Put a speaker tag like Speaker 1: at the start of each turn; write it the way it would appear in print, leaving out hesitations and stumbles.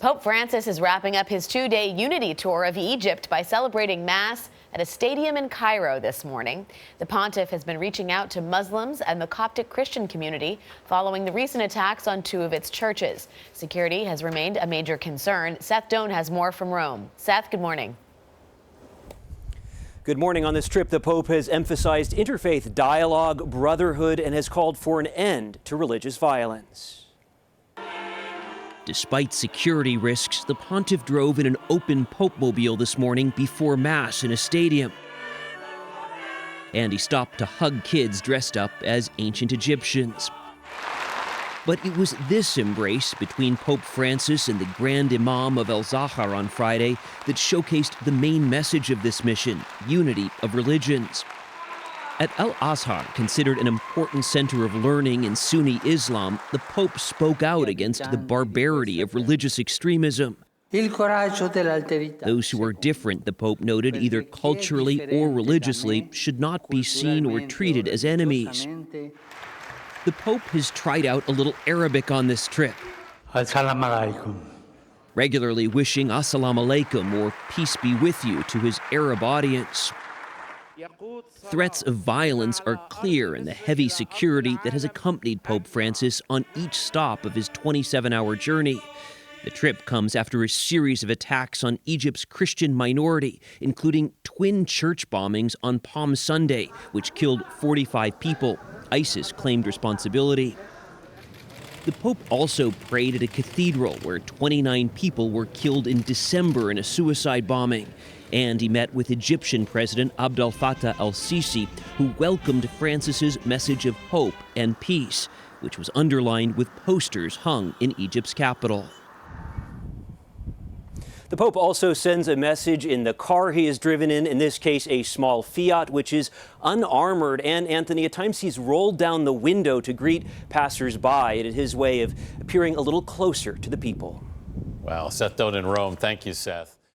Speaker 1: Pope Francis is wrapping up his two-day unity tour of Egypt by celebrating Mass at a stadium in Cairo this morning. The Pontiff has been reaching out to Muslims and the Coptic Christian community following the recent attacks on two of its churches. Security has remained a major concern. Seth Doane has more from Rome. Seth, good morning.
Speaker 2: Good morning. On this trip, the Pope has emphasized interfaith dialogue, brotherhood, and has called for an end to religious violence.
Speaker 3: Despite security risks, the Pontiff drove in an open Pope-mobile this morning before Mass in a stadium. And he stopped to hug kids dressed up as ancient Egyptians. But it was this embrace between Pope Francis and the Grand Imam of Al-Zahar on Friday that showcased the main message of this mission: unity of religions. At Al-Azhar, considered an important center of learning in Sunni Islam, the Pope spoke out against the barbarity of religious extremism. Those who are different, the Pope noted, either culturally or religiously, should not be seen or treated as enemies. The Pope has tried out a little Arabic on this trip, regularly wishing Assalamu alaikum or peace be with you to his Arab audience. Threats of violence are clear in the heavy security that has accompanied Pope Francis on each stop of his 27-hour journey. The trip comes after a series of attacks on Egypt's Christian minority, including twin church bombings on Palm Sunday, which killed 45 people. ISIS claimed responsibility. The Pope also prayed at a cathedral where 29 people were killed in December in a suicide bombing. And he met with Egyptian President Abdel Fattah el-Sisi, who welcomed Francis's message of hope and peace, which was underlined with posters hung in Egypt's capital.
Speaker 2: The Pope also sends a message in the car he has driven in this case a small Fiat, which is unarmored. And Anthony, at times he's rolled down the window to greet passers-by. It is his way of appearing a little closer to the people.
Speaker 4: Wow, Seth Doane in Rome. Thank you, Seth.